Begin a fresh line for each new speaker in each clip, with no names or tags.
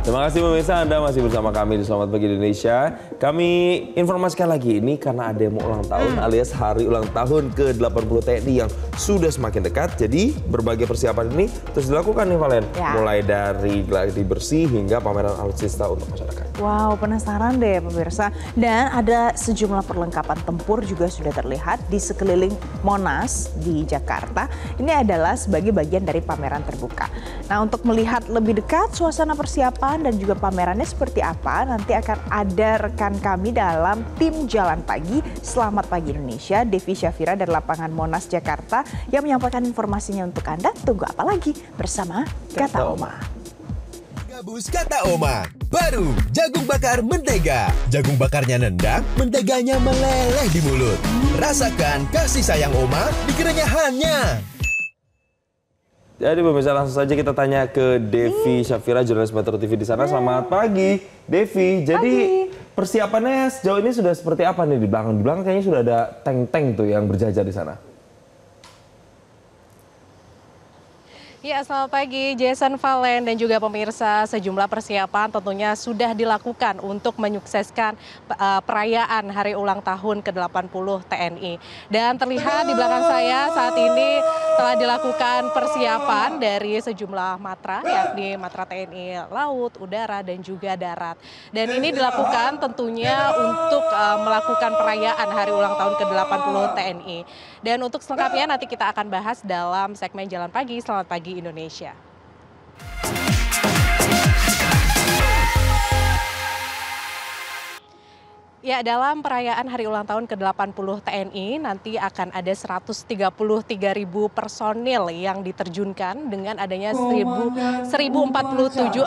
Terima kasih pemirsa, Anda masih bersama kami di Selamat Pagi Indonesia. Kami informasikan lagi ini karena ada yang mau ulang tahun alias hari ulang tahun ke-80 TNI yang sudah semakin dekat. Jadi berbagai persiapan ini terus dilakukan nih Valen. Ya. Mulai dari gladi bersih hingga pameran alutsista untuk masyarakat.
Wow, penasaran deh pemirsa. Dan ada sejumlah perlengkapan tempur juga sudah terlihat di sekeliling Monas di Jakarta. Ini adalah sebagai bagian dari pameran terbuka. Nah, untuk melihat lebih dekat suasana persiapan dan juga pamerannya seperti apa, nanti akan ada rekan kami dalam tim Jalan Pagi Selamat Pagi Indonesia, Devi Syafira dari lapangan Monas Jakarta yang menyampaikan informasinya untuk Anda. Tunggu apa lagi bersama Kata Oma.
Gabus Kata Oma, baru jagung bakar mentega. Jagung bakarnya nendang, menteganya meleleh di mulut. Rasakan kasih sayang Oma di kerenyahannya.
Jadi pemirsa, langsung saja kita tanya ke Devi Syafira, jurnalis Metro TV di sana. Selamat pagi, Devi. Jadi persiapannya sejauh ini sudah seperti apa nih di belakang? Di belakang kayaknya sudah ada tank-tank tuh yang berjajar di sana.
Ya, selamat pagi Jason, Valen, dan juga pemirsa. Sejumlah persiapan tentunya sudah dilakukan untuk menyukseskan perayaan Hari Ulang Tahun ke-80 TNI. Dan terlihat di belakang saya saat ini telah dilakukan persiapan dari sejumlah matra, yakni matra TNI Laut, Udara, dan juga Darat. Dan ini dilakukan tentunya untuk melakukan perayaan Hari Ulang Tahun ke-80 TNI. Dan untuk selengkapnya nanti kita akan bahas dalam segmen Jalan Pagi Selamat Pagi Indonesia. Ya, dalam perayaan Hari Ulang Tahun ke-80 TNI nanti akan ada 133.000 personil yang diterjunkan dengan adanya 1047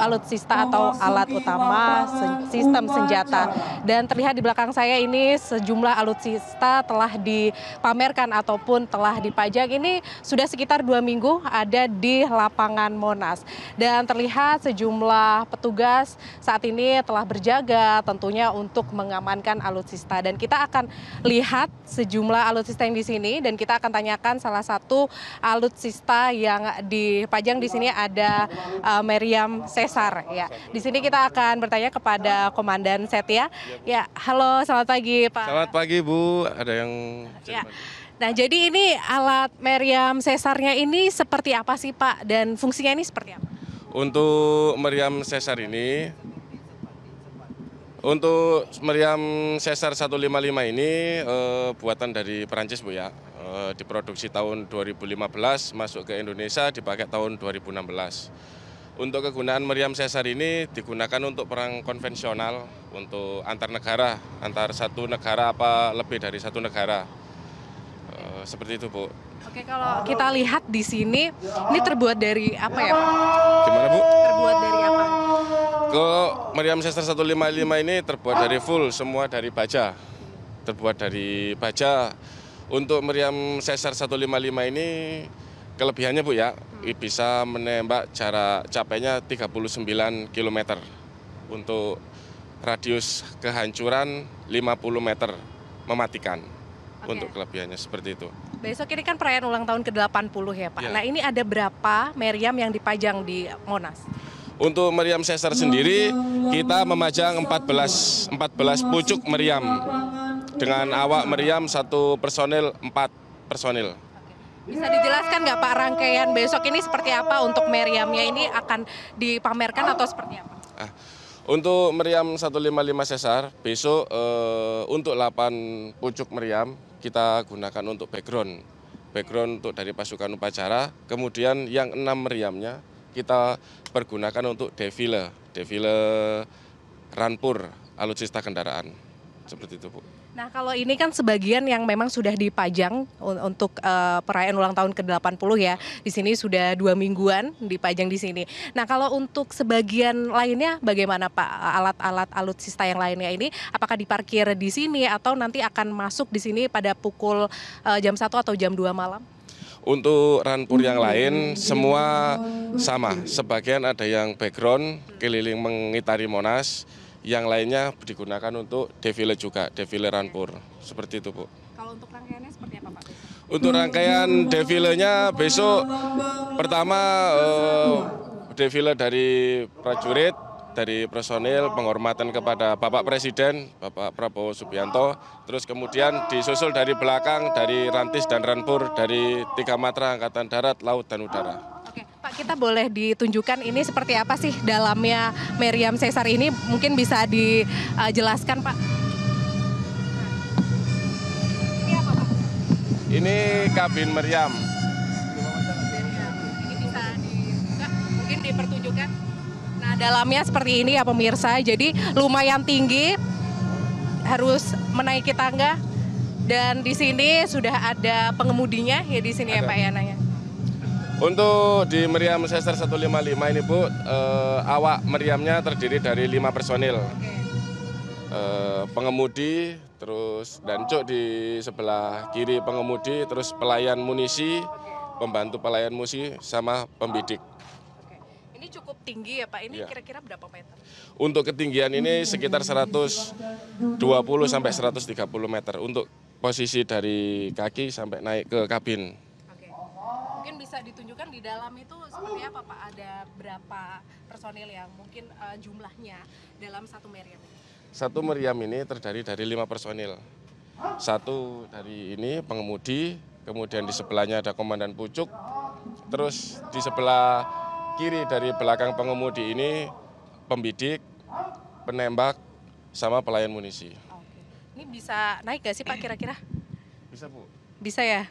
alutsista atau alat utama sistem senjata. Dan terlihat di belakang saya ini sejumlah alutsista telah dipamerkan ataupun telah dipajang. Ini sudah sekitar 2 minggu ada di lapangan Monas. Dan terlihat sejumlah petugas saat ini telah berjaga tentunya untuk mengamankan alutsista, dan kita akan lihat sejumlah alutsista yang di sini dan kita akan tanyakan salah satu alutsista yang dipajang di sini ada Meriam Caesar ya. Di sini kita akan bertanya kepada Komandan Setia. Ya, halo, selamat pagi Pak.
Selamat pagi Bu, ada yang
ya. Nah, jadi ini alat Meriam Caesar-nya ini seperti apa sih Pak, dan fungsinya ini seperti apa?
Untuk Meriam Caesar ini, untuk Meriam Caesar 155 ini buatan dari Perancis Bu ya. Diproduksi tahun 2015, masuk ke Indonesia dipakai tahun 2016. Untuk kegunaan Meriam Caesar ini digunakan untuk perang konvensional, untuk antar negara, antar satu negara apa lebih dari satu negara. Seperti itu Bu.
Oke, kalau kita lihat di sini, ini terbuat dari apa ya Pak?
Gimana Bu?
Terbuat dari apa?
Kalau Meriam Caesar 155 ini terbuat dari full, semua dari baja. Terbuat dari baja. Untuk Meriam Caesar 155 ini kelebihannya Bu ya, bisa menembak jarak capainya 39 km. Untuk radius kehancuran 50 meter, mematikan. Oke. Untuk kelebihannya seperti itu.
Besok ini kan perayaan ulang tahun ke-80 ya Pak. Ya. Nah, ini ada berapa meriam yang dipajang di Monas?
Untuk Meriam Caesar sendiri kita memajang 14 pucuk meriam. Dengan awak meriam 1 personil, 4 personil.
Bisa dijelaskan nggak Pak, rangkaian besok ini seperti apa untuk meriamnya ini akan dipamerkan atau seperti apa?
Untuk Meriam 155 Caesar besok untuk 8 pucuk meriam kita gunakan untuk background untuk dari pasukan upacara. Kemudian yang 6 meriamnya kita pergunakan untuk defile Rampur alutsista kendaraan, seperti itu Bu.
Nah, kalau ini kan sebagian yang memang sudah dipajang untuk perayaan ulang tahun ke-80 ya. Di sini sudah 2 mingguan dipajang di sini. Nah, kalau untuk sebagian lainnya bagaimana Pak? Alat-alat alutsista yang lainnya ini apakah diparkir di sini atau nanti akan masuk di sini pada pukul jam 1 atau jam 2 malam?
Untuk Rampur yang lain semua sama. Sebagian ada yang background keliling mengitari Monas. Yang lainnya digunakan untuk defile juga, defile Rampur. Seperti itu Bu.
Kalau untuk rangkaiannya seperti apa Pak?
Untuk rangkaian defilenya besok pertama defile dari prajurit, dari personil, penghormatan kepada Bapak Presiden, Bapak Prabowo Subianto, terus kemudian disusul dari belakang, dari Rantis dan Ranpur, dari 3 Matra Angkatan Darat, Laut, dan Udara.
Oke, Pak, kita boleh ditunjukkan ini seperti apa sih dalamnya Meriam Caesar ini? Mungkin bisa dijelaskan, Pak. Ini apa, Pak?
Ini kabin meriam.
Ini bisa dibuka, mungkin dipertunjukkan. Nah, dalamnya seperti ini ya pemirsa. Jadi lumayan tinggi, harus menaiki tangga. Dan di sini sudah ada pengemudinya ya di sini ya Pak ya nanya.
Untuk di Meriam Caesar 155 ini Bu, awak meriamnya terdiri dari 5 personil. Pengemudi, terus dancuk di sebelah kiri pengemudi, terus pelayan munisi, pembantu pelayan munisi, sama pembidik.
Ini cukup tinggi ya Pak, ini kira-kira berapa meter?
Untuk ketinggian ini sekitar 120 sampai 130 meter untuk posisi dari kaki sampai naik ke kabin.
Oke. Mungkin bisa ditunjukkan di dalam itu seperti apa Pak? Ada berapa personil yang mungkin jumlahnya dalam satu meriam ini?
Satu meriam ini terdiri dari 5 personil. Satu dari ini pengemudi, kemudian di sebelahnya ada komandan pucuk, terus di sebelah kiri dari belakang pengemudi ini pembidik, penembak, sama pelayan munisi.
Oke. Ini bisa naik gak sih Pak kira-kira?
Bisa Bu.
Bisa ya?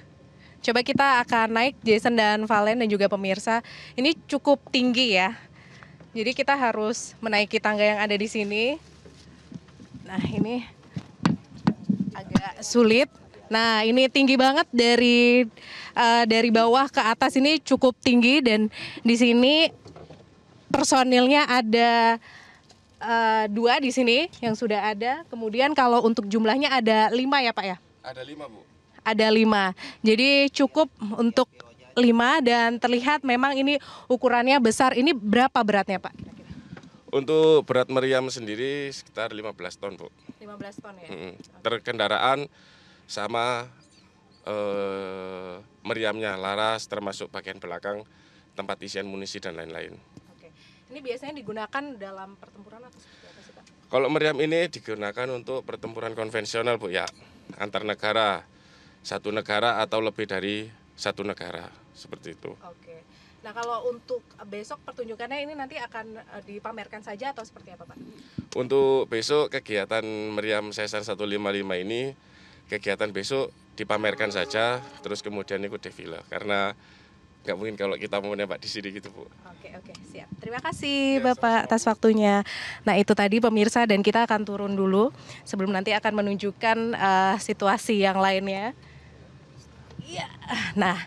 Coba kita akan naik, Jason dan Valen dan juga pemirsa. Ini cukup tinggi ya. Jadi kita harus menaiki tangga yang ada di sini. Nah ini agak sulit. Nah ini tinggi banget dari bawah ke atas ini cukup tinggi dan di sini personilnya ada 2 di sini yang sudah ada. Kemudian kalau untuk jumlahnya ada 5 ya Pak ya?
Ada 5 Bu.
Ada 5. Jadi cukup untuk 5 dan terlihat memang ini ukurannya besar. Ini berapa beratnya Pak?
Untuk berat meriam sendiri sekitar 15 ton Bu.
15 ton ya?
Terkendaraan sama meriamnya, laras termasuk bagian belakang, tempat isian munisi dan lain-lain.
Oke. Ini biasanya digunakan dalam pertempuran atau seperti apa sih Pak?
Kalau meriam ini digunakan untuk pertempuran konvensional Bu ya, antar negara, satu negara atau lebih dari satu negara, seperti itu.
Oke. Nah kalau untuk besok pertunjukannya ini nanti akan dipamerkan saja atau seperti apa Pak?
Untuk besok kegiatan Meriam Caesar 155 ini, kegiatan besok dipamerkan saja, terus kemudian ikut defile. Karena nggak mungkin kalau kita mau nembak di sini gitu Bu.
Oke, siap. Terima kasih Bapak atas waktunya. Nah itu tadi pemirsa dan kita akan turun dulu sebelum nanti akan menunjukkan situasi yang lainnya. Iya, nah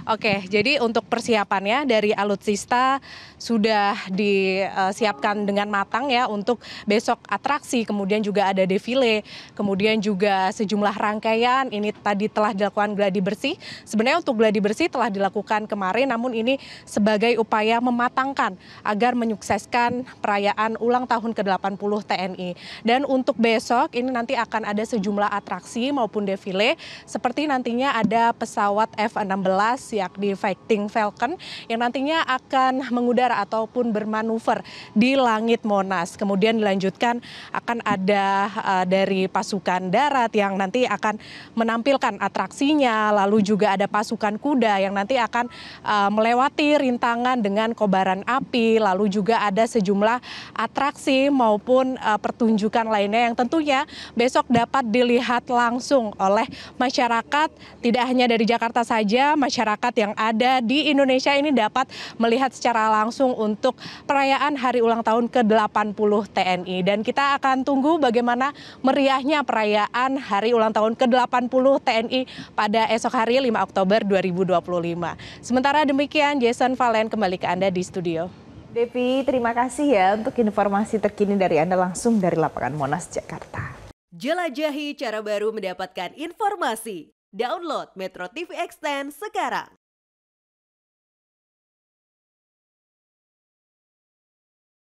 oke, jadi untuk persiapannya dari Alutsista sudah disiapkan dengan matang ya untuk besok atraksi, kemudian juga ada defile, kemudian juga sejumlah rangkaian, ini tadi telah dilakukan gladi bersih. Sebenarnya untuk gladi bersih telah dilakukan kemarin, namun ini sebagai upaya mematangkan agar menyukseskan perayaan ulang tahun ke-80 TNI. Dan untuk besok ini nanti akan ada sejumlah atraksi maupun defile, seperti nantinya ada pesawat F-16 yakni Fighting Falcon yang nantinya akan mengudara ataupun bermanuver di langit Monas. Kemudian dilanjutkan akan ada dari pasukan darat yang nanti akan menampilkan atraksinya, lalu juga ada pasukan kuda yang nanti akan melewati rintangan dengan kobaran api, lalu juga ada sejumlah atraksi maupun pertunjukan lainnya yang tentunya besok dapat dilihat langsung oleh masyarakat, tidak hanya dari Jakarta saja, masyarakat yang ada di Indonesia ini dapat melihat secara langsung untuk perayaan hari ulang tahun ke-80 TNI. Dan kita akan tunggu bagaimana meriahnya perayaan hari ulang tahun ke-80 TNI pada esok hari 5 Oktober 2025. Sementara demikian, Jason Valen kembali ke Anda di studio.
Devi, terima kasih ya untuk informasi terkini dari Anda langsung dari lapangan Monas, Jakarta.
Jelajahi cara baru mendapatkan informasi. Download Metro TV Extend sekarang.